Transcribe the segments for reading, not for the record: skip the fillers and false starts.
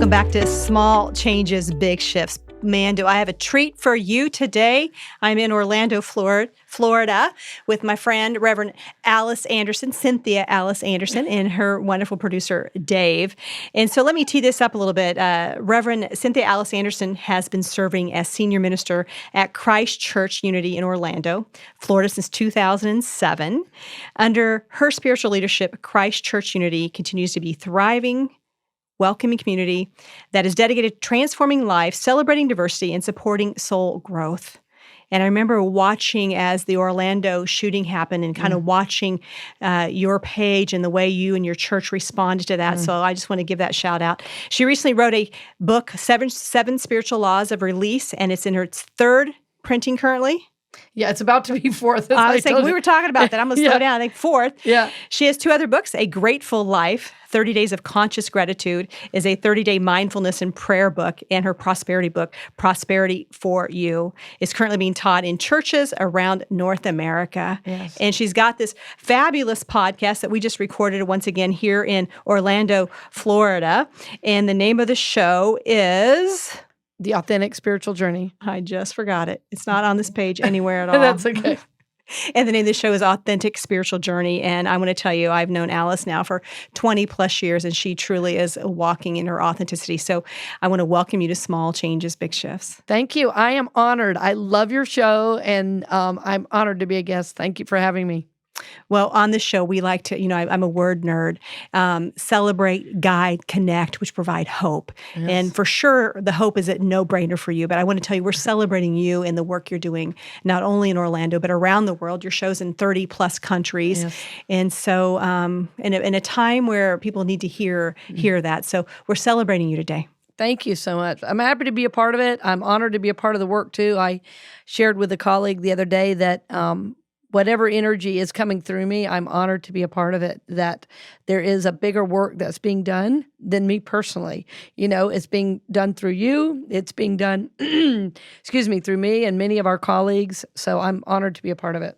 Welcome back to Small Changes, Big Shifts. Man, do I have a treat for you today. I'm in Orlando, Florida, with my friend, Reverend Alice Anderson, Cynthia Alice Anderson, and her wonderful producer, Dave. And so let me tee this up a little bit. Reverend Cynthia Alice Anderson has been serving as senior minister at Christ Church Unity in Orlando, Florida since 2007. Under her spiritual leadership, Christ Church Unity continues to be thriving, welcoming community that is dedicated to transforming life, celebrating diversity, and supporting soul growth. And I remember watching as the Orlando shooting happened and kind of watching your page and the way you and your church responded to that. So I just want to give that shout out. She recently wrote a book, Seven Spiritual Laws of Release, and it's in her third printing currently. Yeah, it's about to be fourth. I was thinking, we were talking about that. I'm going to slow down. I think fourth. Yeah. She has two other books. A Grateful Life, 30 Days of Conscious Gratitude, is a 30-day mindfulness and prayer book. And her prosperity book, Prosperity for You, is currently being taught in churches around North America. Yes. And she's got this fabulous podcast that we just recorded once again here in Orlando, Florida. And the name of the show is... The Authentic Spiritual Journey. I just forgot it. It's not on this page anywhere at all. That's okay. And the name of the show is Authentic Spiritual Journey. And I'm going to tell you, I've known Alice now for 20 plus years, and she truly is walking in her authenticity. So I want to welcome you to Small Changes, Big Shifts. Thank you. I am honored. I love your show, and I'm honored to be a guest. Thank you for having me. Well, on this show, we like to, I'm a word nerd, celebrate, guide, connect, which provide hope. Yes. And for sure, the hope is a no-brainer for you. But I want to tell you, we're celebrating you and the work you're doing, not only in Orlando, but around the world. Your show's in 30-plus countries. Yes. And so in a time where people need to hear that. So we're celebrating you today. Thank you so much. I'm happy to be a part of it. I'm honored to be a part of the work, too. I shared with a colleague the other day that whatever energy is coming through me, I'm honored to be a part of it, that there is a bigger work that's being done than me personally. You know, it's being done through you. It's being done, through me and many of our colleagues. So I'm honored to be a part of it.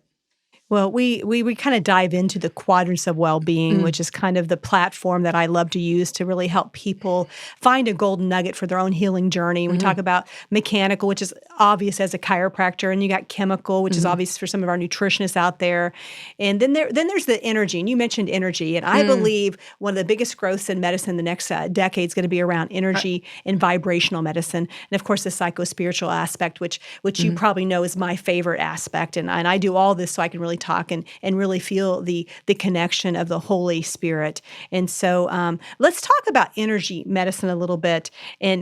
Well, we kind of dive into the quadrants of well-being, which is kind of the platform that I love to use to really help people find a golden nugget for their own healing journey. We talk about mechanical, which is obvious as a chiropractor, and you got chemical, which is obvious for some of our nutritionists out there. And then there's the energy, and you mentioned energy. And I believe one of the biggest growths in medicine the next decade is going to be around energy and vibrational medicine. And of course, the psycho-spiritual aspect, which you probably know is my favorite aspect. And I do all this so I can really talk and really feel the connection of the Holy Spirit. And so let's talk about energy medicine a little bit and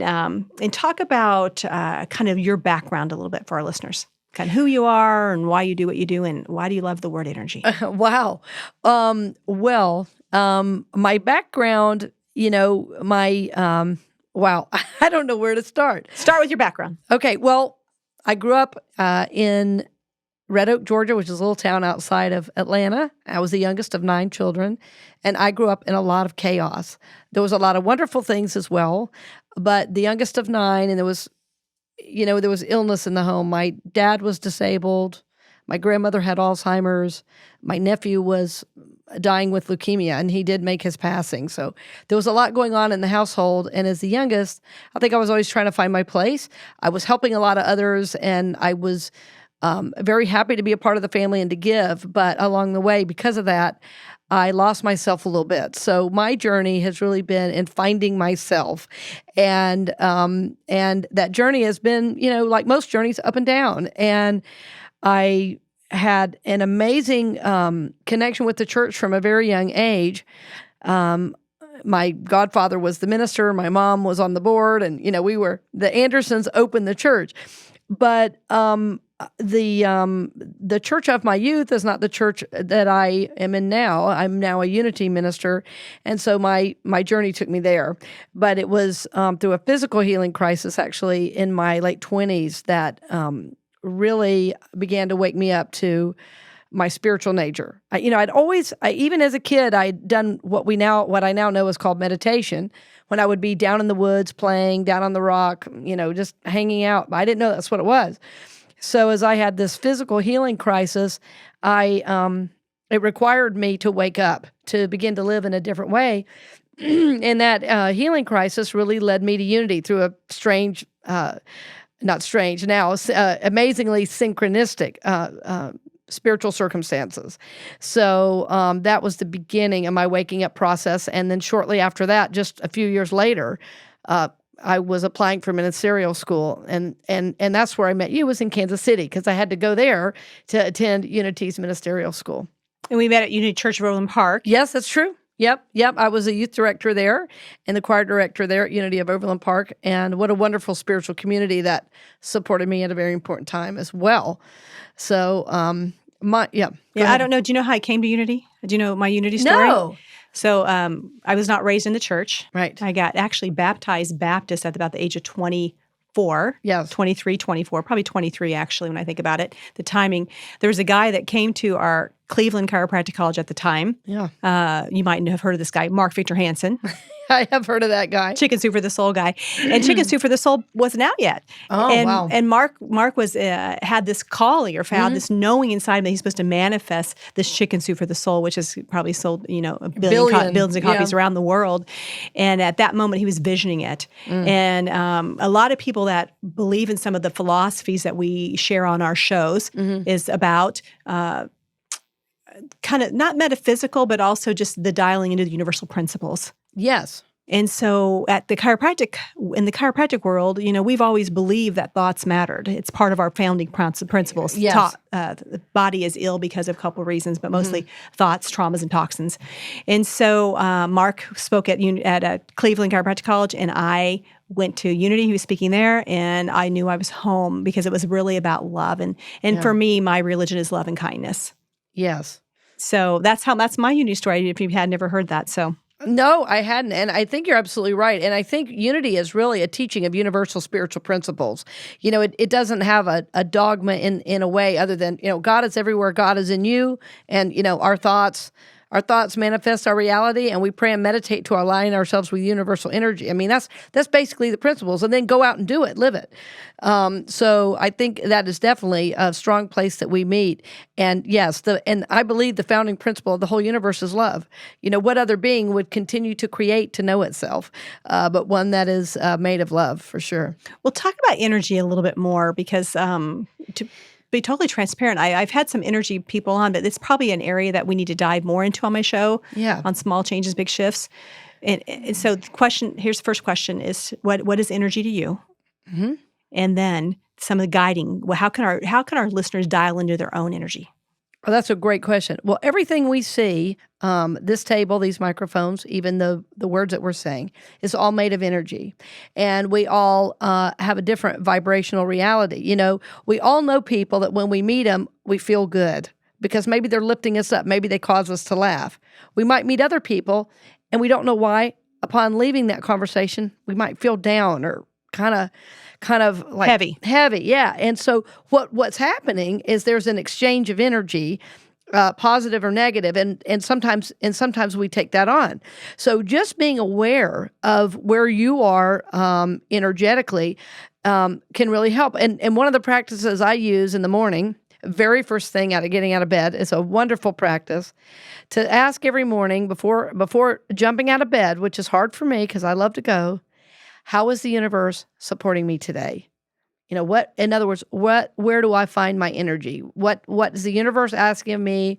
talk about kind of your background a little bit for our listeners. Kind of who you are and why you do what you do and why do you love the word energy? Wow. My background, wow, I don't know where to start. Start with your background. Okay, well, I grew up in Red Oak, Georgia, which is a little town outside of Atlanta. I was the youngest of 9 children, and I grew up in a lot of chaos. There was a lot of wonderful things as well, but the youngest of 9, and there was illness in the home. My dad was disabled. My grandmother had Alzheimer's. My nephew was dying with leukemia, and he did make his passing. So there was a lot going on in the household, and as the youngest, I think I was always trying to find my place. I was helping a lot of others, and I was very happy to be a part of the family and to give, but along the way, because of that, I lost myself a little bit. So my journey has really been in finding myself, and that journey has been, like most journeys, up and down. And I had an amazing connection with the church from a very young age. My godfather was the minister. My mom was on the board, and the Andersons opened the church, but the church of my youth is not the church that I am in now. I'm now a unity minister, and so my journey took me there. But it was through a physical healing crisis, actually, in my late 20s that really began to wake me up to my spiritual nature. Even as a kid, I'd done what I now know is called meditation. When I would be down in the woods playing, down on the rock, just hanging out. I didn't know that's what it was. So as I had this physical healing crisis, it required me to wake up, to begin to live in a different way. and that healing crisis really led me to unity through a strange, not strange now, amazingly synchronistic spiritual circumstances. So that was the beginning of my waking up process. And then shortly after that, just a few years later, I was applying for ministerial school, and that's where I met you, was in Kansas City, because I had to go there to attend Unity's ministerial school. And we met at Unity Church of Overland Park. Yes, that's true. Yep. I was a youth director there and the choir director there at Unity of Overland Park, and what a wonderful spiritual community that supported me at a very important time as well. So, I don't know. Do you know how I came to Unity? Do you know my Unity story? No. So I was not raised in the church. Right. I got actually baptized Baptist at about the age of 24. Yes. 23, 24, probably 23 actually when I think about it. The timing. There was a guy that came to our Cleveland Chiropractic College at the time. Yeah. You might have heard of this guy, Mark Victor Hansen. I have heard of that guy. Chicken Soup for the Soul guy. And Chicken Soup for the Soul wasn't out yet. Oh, wow. And Mark was had this calling or found this knowing inside him that he's supposed to manifest this Chicken Soup for the Soul, which has probably sold, a billions of copies around the world. And at that moment, he was visioning it. And a lot of people that believe in some of the philosophies that we share on our shows is about kind of not metaphysical, but also just the dialing into the universal principles. Yes. And so in the chiropractic world, we've always believed that thoughts mattered. It's part of our founding principles. Yes. The body is ill because of a couple of reasons, but mostly thoughts, traumas, and toxins. And so Mark spoke at Cleveland Chiropractic College, and I went to Unity. He was speaking there, and I knew I was home because it was really about love. And for me, my religion is love and kindness. Yes. So that's my Unity story, if you had never heard that. So. No, I hadn't. And I think you're absolutely right. And I think Unity is really a teaching of universal spiritual principles. It doesn't have a dogma in a way other than, God is everywhere. God is in you. And, our thoughts manifest our reality, and we pray and meditate to align ourselves with universal energy. I mean, that's basically the principles, and then go out and do it, live it. So I think that is definitely a strong place that we meet. And yes, and I believe the founding principle of the whole universe is love. What other being would continue to create to know itself, but one that is made of love, for sure. We'll talk about energy a little bit more because to be totally transparent, I've had some energy people on, but it's probably an area that we need to dive more into on my show. Yeah. On small changes, big shifts. And so here's the first question is, what is energy to you? Mm-hmm. And then some of the guiding. Well, how can our listeners dial into their own energy? Well, that's a great question. Well, everything we see, this table, these microphones, even the words that we're saying, is all made of energy. And we all have a different vibrational reality. We all know people that when we meet them, we feel good because maybe they're lifting us up. Maybe they cause us to laugh. We might meet other people, and we don't know why. Upon leaving that conversation, we might feel down or kind of like heavy. Yeah. And so what's happening is there's an exchange of energy, positive or negative, and sometimes we take that on. So just being aware of where you are energetically can really help. And one of the practices I use in the morning, very first thing getting out of bed, is a wonderful practice to ask every morning before jumping out of bed, which is hard for me because I love to go. How is the universe supporting me today? In other words, where do I find my energy? What is the universe asking of me?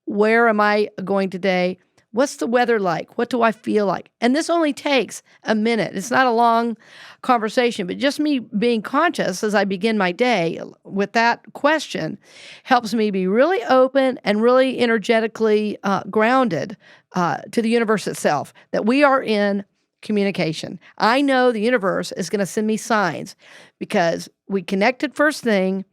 Where am I going today? What's the weather like? What do I feel like? And this only takes a minute. It's not a long conversation, but just me being conscious as I begin my day with that question helps me be really open and really energetically grounded to the universe itself, that we are in communication. I know the universe is going to send me signs because we connected first thing.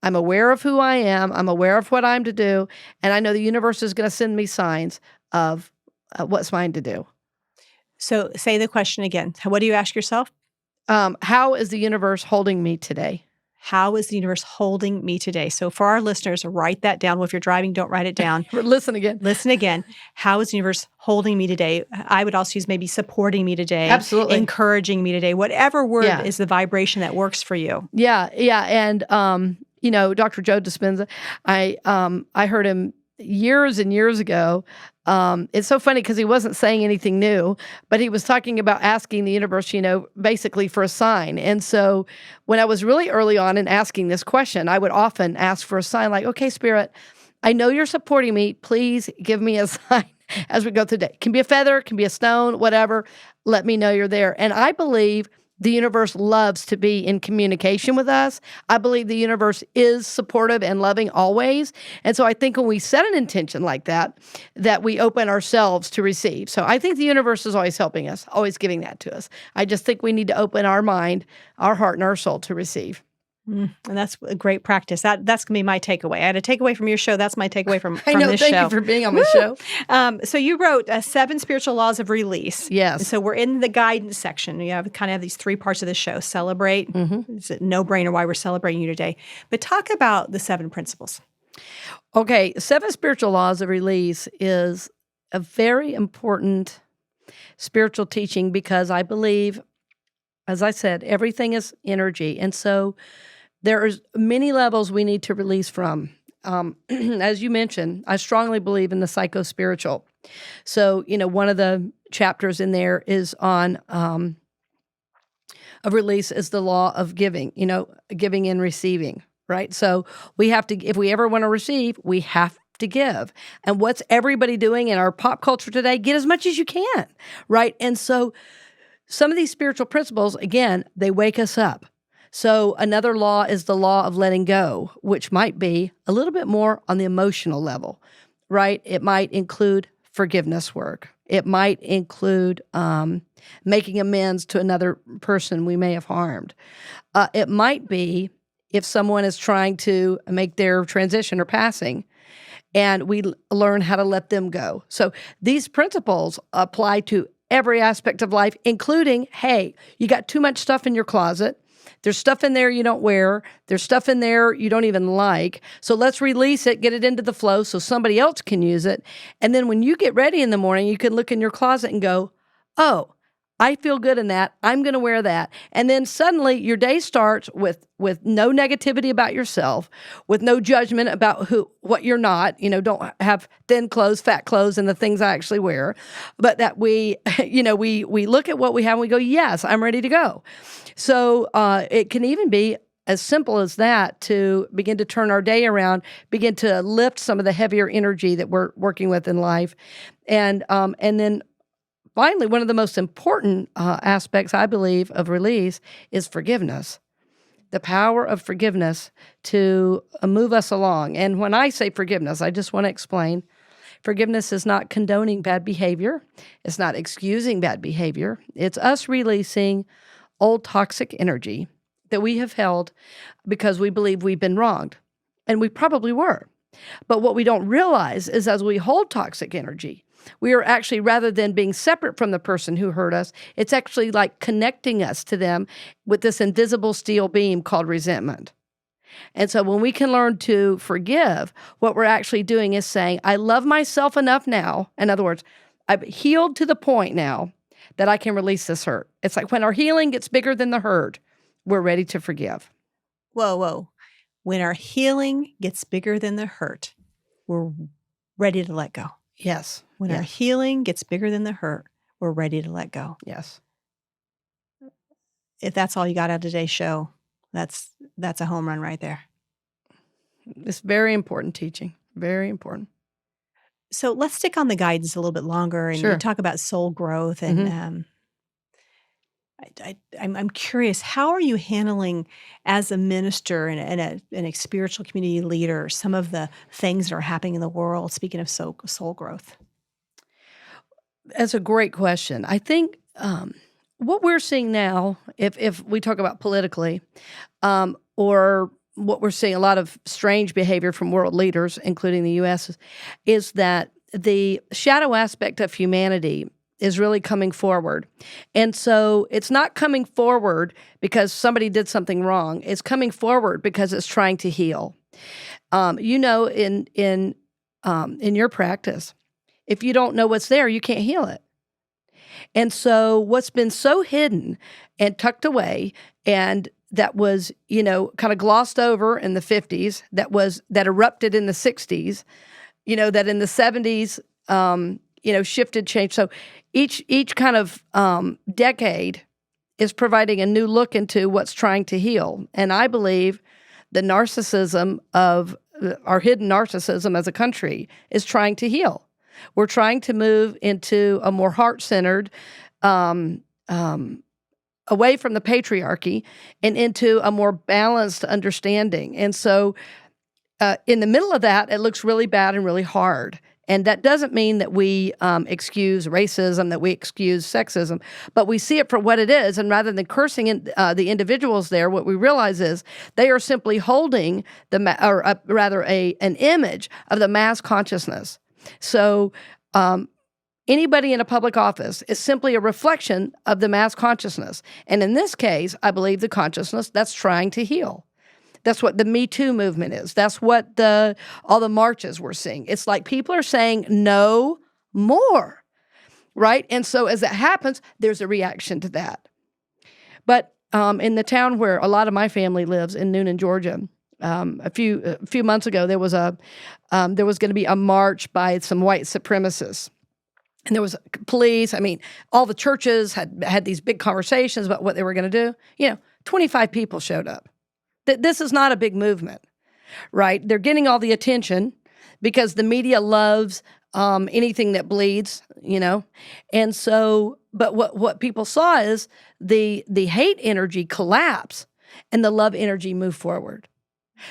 I'm aware of who I am. I'm aware of what I'm to do. And I know the universe is going to send me signs of what's mine to do. So say the question again. What do you ask yourself? How is the universe holding me today? How is the universe holding me today? So for our listeners, write that down. Well, if you're driving, don't write it down. Listen again. Listen again. How is the universe holding me today? I would also use maybe supporting me today. Absolutely. Encouraging me today. Whatever word is the vibration that works for you. Yeah. And, Dr. Joe Dispenza, I heard him years and years ago It's so funny because he wasn't saying anything new, but he was talking about asking the universe, basically for a sign. And so when I was really early on in asking this question, I would often ask for a sign like, okay, Spirit, I know you're supporting me. Please give me a sign as we go through the day. It can be a feather, it can be a stone, whatever. Let me know you're there. And I believe the universe loves to be in communication with us. I believe the universe is supportive and loving always. And so I think when we set an intention like that, that we open ourselves to receive. So I think the universe is always helping us, always giving that to us. I just think we need to open our mind, our heart, and our soul to receive. And that's a great practice. That's going to be my takeaway. I had a takeaway from your show. That's my takeaway from I know. this Thank show. you for being on my show. So you wrote 7 Spiritual Laws of Release. Yes. And so we're in the guidance section. You kind of have these 3 parts of the show. Celebrate. It's a no-brainer why we're celebrating you today. But talk about the 7 principles. Okay. 7 Spiritual Laws of Release is a very important spiritual teaching because I believe, as I said, everything is energy. And so there's many levels we need to release from. As you mentioned, I strongly believe in the psycho-spiritual. So, one of the chapters in there is on of release is the law of giving, giving and receiving, right? So we have to, if we ever want to receive, we have to give. And what's everybody doing in our pop culture today? Get as much as you can, right? And so some of these spiritual principles, again, they wake us up. So another law is the law of letting go, which might be a little bit more on the emotional level, right? It might include forgiveness work. It might include making amends to another person we may have harmed. It might be if someone is trying to make their transition or passing, and we learn how to let them go. So these principles apply to every aspect of life, including, hey, you got too much stuff in your closet. There's stuff in there you don't wear. There's stuff in there you don't even like. So let's release it, get it into the flow so somebody else can use it. And then when you get ready in the morning, you can look in your closet and go, oh, I feel good in that. I'm going to wear that. And then suddenly your day starts with no negativity about yourself, with no judgment about what you're not. Don't have thin clothes, fat clothes, and the things I actually wear. But that we look at what we have and we go, yes, I'm ready to go. So it can even be as simple as that to begin to turn our day around, begin to lift some of the heavier energy that we're working with in life. And then finally, one of the most important aspects, I believe, of release is forgiveness. The power of forgiveness to move us along. And when I say forgiveness, I just want to explain, forgiveness is not condoning bad behavior. It's not excusing bad behavior. It's us releasing old toxic energy that we have held because we believe we've been wronged. And we probably were. But what we don't realize is as we hold toxic energy, we are actually, rather than being separate from the person who hurt us, it's actually like connecting us to them with this invisible steel beam called resentment. And so when we can learn to forgive, what we're actually doing is saying, I love myself enough now. In other words, I've healed to the point now that I can release this hurt. It's like when our healing gets bigger than the hurt, we're ready to forgive. Whoa. When our healing gets bigger than the hurt, we're ready to let go. Yes. When our healing gets bigger than the hurt, we're ready to let go. Yes. If that's all you got out of today's show, that's a home run right there. It's very important teaching. Very important. So let's stick on the guidance a little bit longer and talk about soul growth. And I'm curious, how are you handling as a minister and a spiritual community leader some of the things that are happening in the world, speaking of soul growth? That's a great question. I think what we're seeing now, if we talk about politically, or what we're seeing, a lot of strange behavior from world leaders, including the U.S., is that the shadow aspect of humanity is really coming forward. And so it's not coming forward because somebody did something wrong. It's coming forward because it's trying to heal. In your practice, if you don't know what's there, you can't heal it. And so what's been so hidden and tucked away, and that was, kind of glossed over in the 50s, that erupted in the 60s, that in the 70s, shifted, changed. So each kind of decade is providing a new look into what's trying to heal. And I believe the narcissism of our hidden narcissism as a country is trying to heal. We're trying to move into a more heart-centered, away from the patriarchy and into a more balanced understanding. And so in the middle of that, it looks really bad and really hard. And that doesn't mean that we excuse racism, that we excuse sexism, but we see it for what it is. And rather than cursing the individuals there, what we realize is they are simply holding an image of the mass consciousness. So anybody in a public office is simply a reflection of the mass consciousness. And in this case, I believe the consciousness that's trying to heal. That's what the Me Too movement is. That's what all the marches we're seeing. It's like people are saying no more, right? And so as that happens, there's a reaction to that. But in the town where a lot of my family lives, in Noonan, Georgia, a few months ago, there was going to be a march by some white supremacists. And there was police. I mean, all the churches had these big conversations about what they were going to do. 25 people showed up. This is not a big movement, right? They're getting all the attention because the media loves anything that bleeds, And so, but what people saw is the hate energy collapse and the love energy move forward.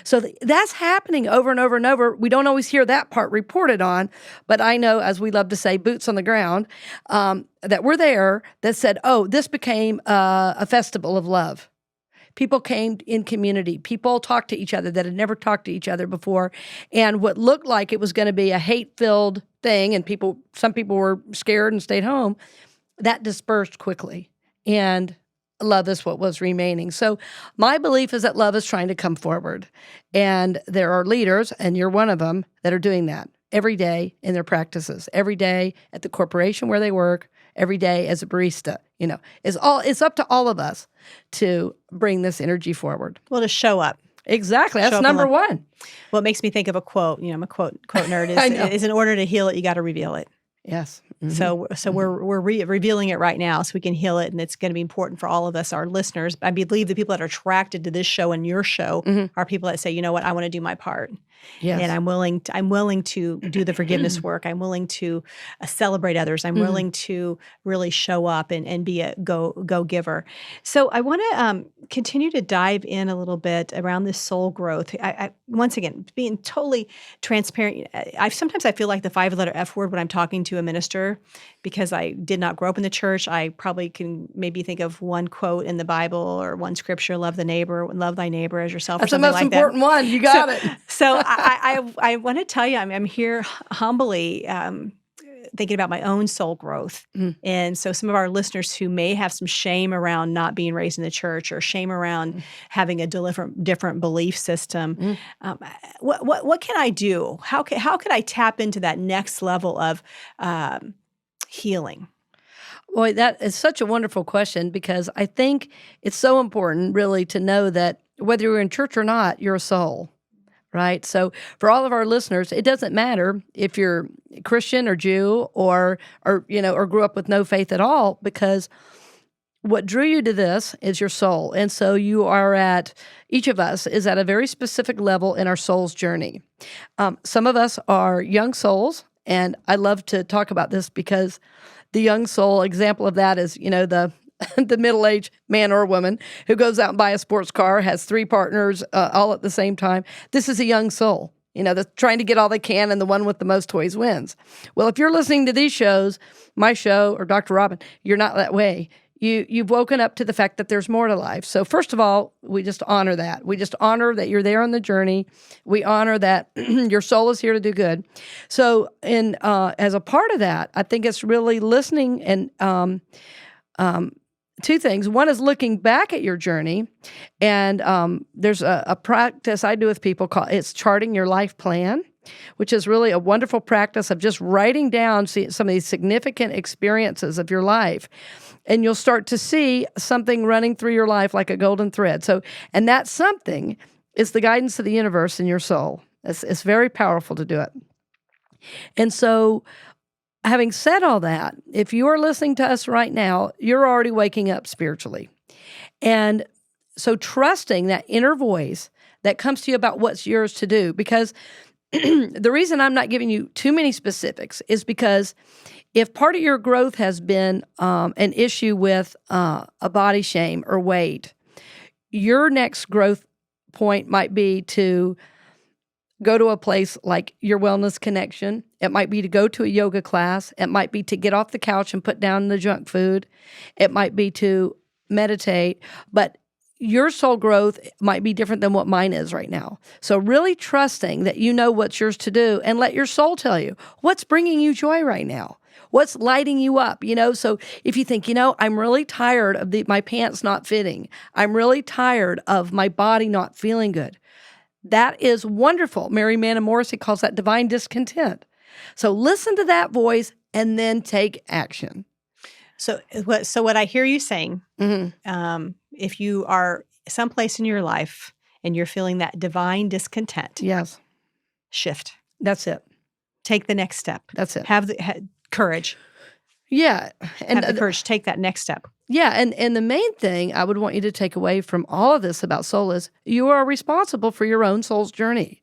So that's happening over and over and over. We don't always hear that part reported on, but I know, as we love to say, boots on the ground, that were there that said, oh, this became a festival of love. People came in community. People talked to each other that had never talked to each other before. And what looked like it was going to be a hate-filled thing, and some people were scared and stayed home, that dispersed quickly. And love is what was remaining. So my belief is that love is trying to come forward. And there are leaders, and you're one of them, that are doing that every day in their practices, every day at the corporation where they work, every day as a barista. It's up to all of us to bring this energy forward. Well, to show up. Exactly. That's number one. Well, it makes me think of a quote. I'm a quote nerd. Is in order to heal it, you got to reveal it. Yes. Mm-hmm. So we're revealing it right now so we can heal it, and it's going to be important for all of us, our listeners. I believe the people that are attracted to this show and your show are people that say, you know what, I want to do my part. Yes. And I'm willing to do the forgiveness work. I'm willing to celebrate others. I'm willing to really show up and be a go-giver. So I want to continue to dive in a little bit around this soul growth. I once again, being totally transparent, sometimes I feel like the 5-letter F word when I'm talking to a minister, because I did not grow up in the church. I probably can maybe think of one quote in the Bible or one scripture, love thy neighbor as yourself. That's the most important one. You got it. So I want to tell you, I'm here humbly thinking about my own soul growth. And so some of our listeners who may have some shame around not being raised in the church, or shame around having a different belief system, what can I do? How could I tap into that next level of healing? Boy, that is such a wonderful question, because I think it's so important really to know that whether you're in church or not, you're a soul. Right? So for all of our listeners, it doesn't matter if you're Christian or Jew or grew up with no faith at all, because what drew you to this is your soul. And so each of us is at a very specific level in our soul's journey. Some of us are young souls, and I love to talk about this because the young soul example of that is, the middle-aged man or woman who goes out and buys a sports car, has 3 partners all at the same time. This is a young soul, that's trying to get all they can, and the one with the most toys wins. Well, if you're listening to these shows, my show or Dr. Robin, you're not that way. You've woken up to the fact that there's more to life. So first of all, we just honor that. We just honor that you're there on the journey. We honor that your soul is here to do good. So as a part of that, I think it's really listening and 2 things. One is looking back at your journey, and there's a practice I do with people it's charting your life plan, which is really a wonderful practice of just writing down some of these significant experiences of your life, and you'll start to see something running through your life like a golden thread. So, and that something is the guidance of the universe in your soul. It's very powerful to do it. And so having said all that, if you are listening to us right now, you're already waking up spiritually. And so trusting that inner voice that comes to you about what's yours to do, because the reason I'm not giving you too many specifics is because if part of your growth has been an issue with a body shame or weight, your next growth point might be to go to a place like your Wellness Connection. It might be to go to a yoga class. It might be to get off the couch and put down the junk food. It might be to meditate. But your soul growth might be different than what mine is right now. So really trusting that you know what's yours to do, and let your soul tell you what's bringing you joy right now. What's lighting you up, So if you think, I'm really tired of my pants not fitting. I'm really tired of my body not feeling good. That is wonderful. Mary Mann Morrissey calls that divine discontent. So listen to that voice and then take action. So what I hear you saying, if you are someplace in your life and you're feeling that divine discontent, yes, shift. That's it. Take the next step. That's it. Have the courage. Yeah. And have the courage to take that next step. Yeah. And the main thing I would want you to take away from all of this about soul is you are responsible for your own soul's journey.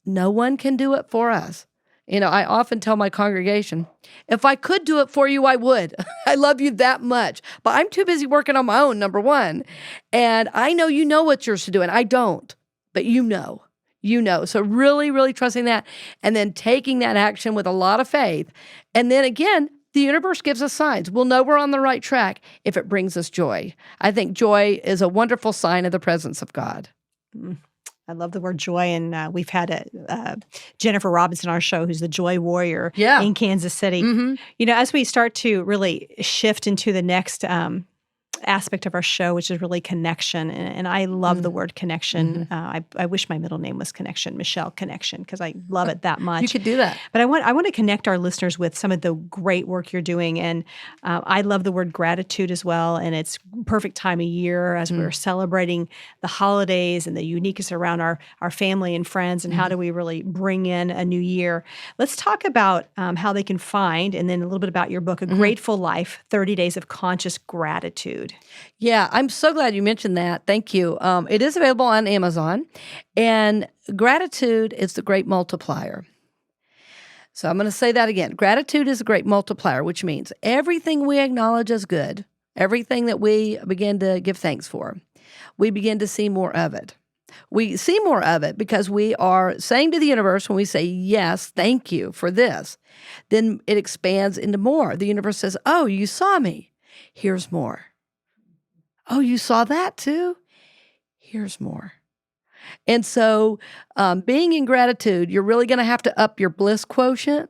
No one can do it for us. I often tell my congregation, if I could do it for you, I would. I love you that much. But I'm too busy working on my own, number one. And I know you know what's yours to do, and I don't. But you know. So really, really trusting that, and then taking that action with a lot of faith. And then again, the universe gives us signs. We'll know we're on the right track if it brings us joy. I think joy is a wonderful sign of the presence of God. I love the word joy, and we've had Jennifer Robinson on our show, who's the joy warrior in Kansas City. As we start to really shift into the next aspect of our show, which is really connection, and I love the word connection. I wish my middle name was Connection, Michelle Connection, because I love it that much. You could do that. But I want to connect our listeners with some of the great work you're doing, and I love the word gratitude as well, and it's perfect time of year as we're celebrating the holidays and the uniqueness around our family and friends, and how do we really bring in a new year. Let's talk about how they can find, and then a little bit about your book, A Grateful Life, 30 Days of Conscious Gratitude. Yeah, I'm so glad you mentioned that. Thank you. It is available on Amazon, and gratitude is the great multiplier. So I'm going to say that again. Gratitude is a great multiplier, which means everything we acknowledge as good, everything that we begin to give thanks for, we begin to see more of it. We see more of it because we are saying to the universe, when we say, yes, thank you for this, then it expands into more. The universe says, oh, you saw me. Here's more. Oh, you saw that too? Here's more. And so being in gratitude, you're really going to have to up your bliss quotient,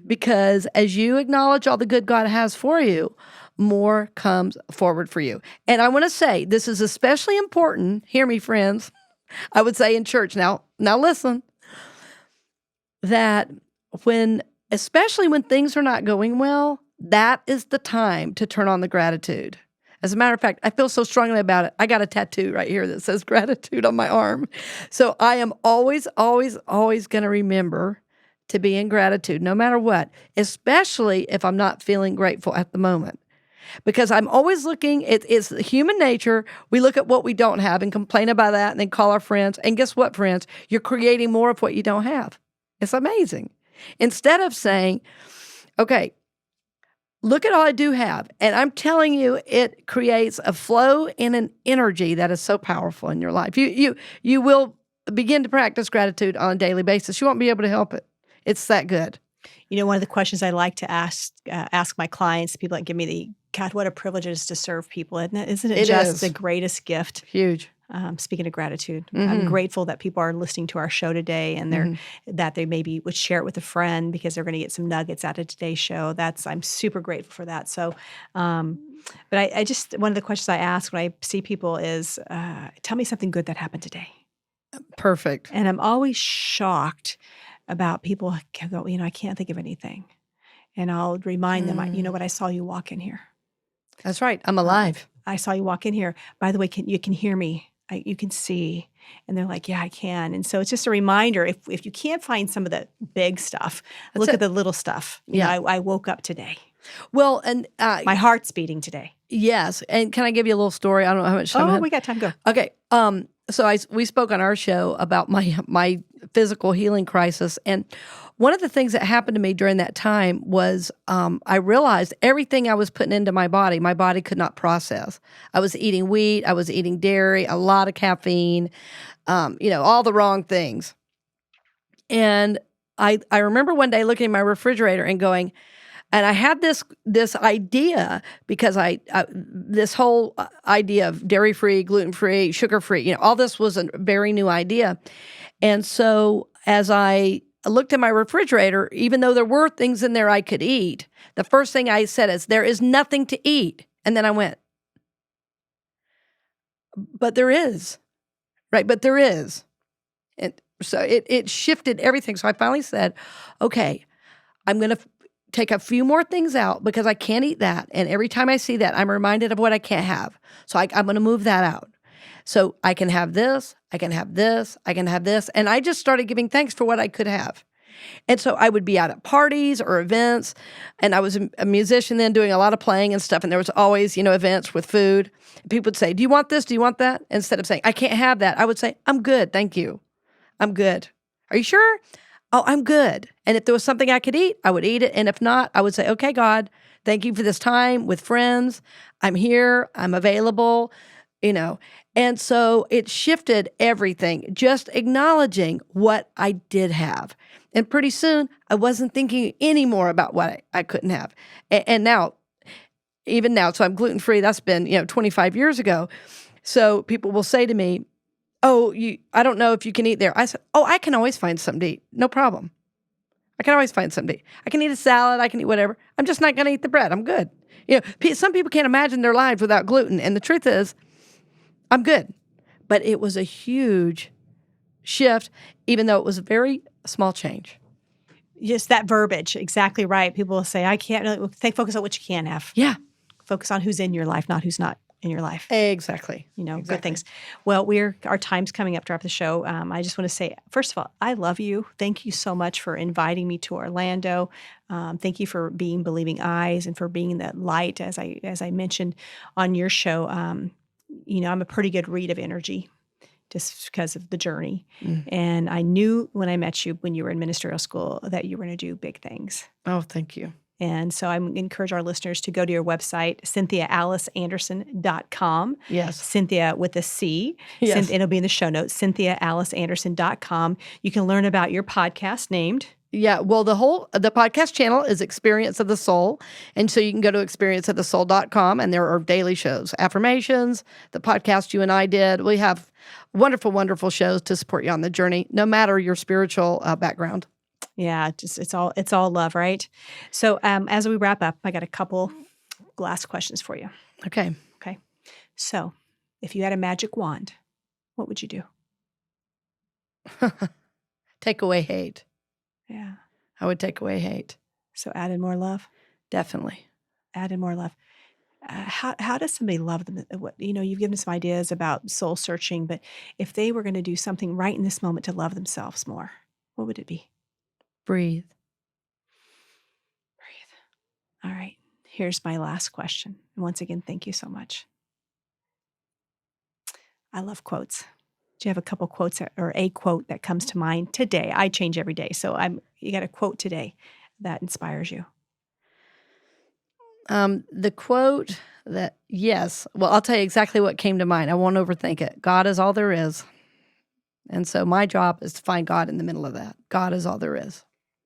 because as you acknowledge all the good God has for you, more comes forward for you. And I want to say, this is especially important, hear me, friends, I would say in church. Now listen, that especially when things are not going well, that is the time to turn on the gratitude. As a matter of fact, I feel so strongly about it. I got a tattoo right here that says gratitude on my arm. So I am always, always, always going to remember to be in gratitude, no matter what, especially if I'm not feeling grateful at the moment. Because I'm always looking, it's human nature. We look at what we don't have and complain about that and then call our friends. And guess what, friends? You're creating more of what you don't have. It's amazing. Instead of saying, okay, look at all I do have. And I'm telling you, it creates a flow and an energy that is so powerful in your life. You will begin to practice gratitude on a daily basis. You won't be able to help it. It's that good. One of the questions I like to ask my clients, people that give me God, what a privilege it is to serve people. Isn't it just the greatest gift? Huge. Speaking of gratitude, I'm grateful that people are listening to our show today, and that they maybe would share it with a friend because they're going to get some nuggets out of today's show. I'm super grateful for that. So, but I just, one of the questions I ask when I see people is, tell me something good that happened today. Perfect. And I'm always shocked about people who go, I can't think of anything. And I'll remind them, I saw you walk in here. That's right. I'm alive. I saw you walk in here. By the way, you can hear me. You can see. And they're like, yeah, I can. And so it's just a reminder, if you can't find some of the big stuff, look it. at the little stuff. You Yeah. know, I woke up today. Well, and My heart's beating today. yes. And can I give you a little story? I don't know how much time I Oh, have. we got time. Go. Okay. So we spoke on our show about my physical healing crisis, and one of the things that happened to me during that time was I realized everything I was putting into my body could not process. I was eating wheat, I was eating dairy, a lot of caffeine, all the wrong things. And I remember one day looking at my refrigerator and going, and I had this idea because this whole idea of dairy-free, gluten-free, sugar-free, all this was a very new idea. And so as I looked at my refrigerator, even though there were things in there I could eat, the first thing I said is, there is nothing to eat. And then I went, but there is, right? But there is. And so it shifted everything. So I finally said, okay, I'm going to take a few more things out because I can't eat that. And every time I see that, I'm reminded of what I can't have. So I'm going to move that out. So I can have this, I can have this, I can have this. And I just started giving thanks for what I could have. And so I would be out at parties or events, and I was a musician then doing a lot of playing and stuff. And there was always, events with food. People would say, do you want this? Do you want that? Instead of saying, I can't have that, I would say, I'm good. Thank you. I'm good. Are you sure? Oh, I'm good. And if there was something I could eat, I would eat it. And if not, I would say, okay, God, thank you for this time with friends. I'm here. I'm available, And so it shifted everything, just acknowledging what I did have. And pretty soon, I wasn't thinking anymore about what I couldn't have. And now, even now, so I'm gluten-free. That's been, 25 years ago. So people will say to me, oh, I don't know if you can eat there. I said, oh, I can always find something to eat. No problem. I can always find something to eat. I can eat a salad. I can eat whatever. I'm just not going to eat the bread. I'm good. Some people can't imagine their lives without gluten. And the truth is, I'm good. But it was a huge shift, even though it was a very small change. Just that verbiage. Exactly right. People will say, I can't really focus on what you can have. Yeah. Focus on who's in your life, not who's not in your life. Exactly. Good things. Well, our time's coming up to wrap the show. I just want to say, first of all, I love you. Thank you so much for inviting me to Orlando. Thank you for being Believing Eyes and for being that light, as I mentioned on your show. I'm a pretty good read of energy just because of the journey. Mm. And I knew when I met you, when you were in ministerial school, that you were going to do big things. Oh, thank you. And so I encourage our listeners to go to your website, CynthiaAliceAnderson.com. Yes. Cynthia with a C. Yes. It'll be in the show notes, CynthiaAliceAnderson.com. You can learn about your podcast named. Yeah, well, the podcast channel is Experience of the Soul. And so you can go to experienceofthesoul.com, and there are daily shows, affirmations, the podcast you and I did. We have wonderful, wonderful shows to support you on the journey, no matter your spiritual background. Yeah, it's all love, right? So as we wrap up, I got a couple last questions for you. Okay. So if you had a magic wand, what would you do? Take away hate. Yeah. I would take away hate. So add in more love? Definitely. Add in more love. How does somebody love them? You've given some ideas about soul searching, but if they were going to do something right in this moment to love themselves more, what would it be? Breathe. All right. Here's my last question. And once again, thank you so much. I love quotes. Do you have a couple quotes or a quote that comes to mind today? I change every day. So you got a quote today that inspires you. The quote that, yes. Well, I'll tell you exactly what came to mind. I won't overthink it. God is all there is. And so my job is to find God in the middle of that. God is all there is.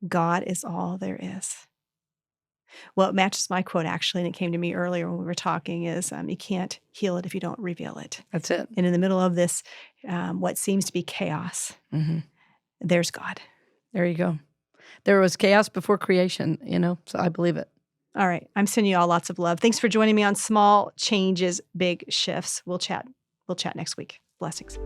God is all there is. Well, it matches my quote, actually, and it came to me earlier when we were talking, is you can't heal it if you don't reveal it. That's it. And in the middle of this, what seems to be chaos, there's God. There you go. There was chaos before creation, so I believe it. All right. I'm sending you all lots of love. Thanks for joining me on Small Changes, Big Shifts. We'll chat next week. Blessings.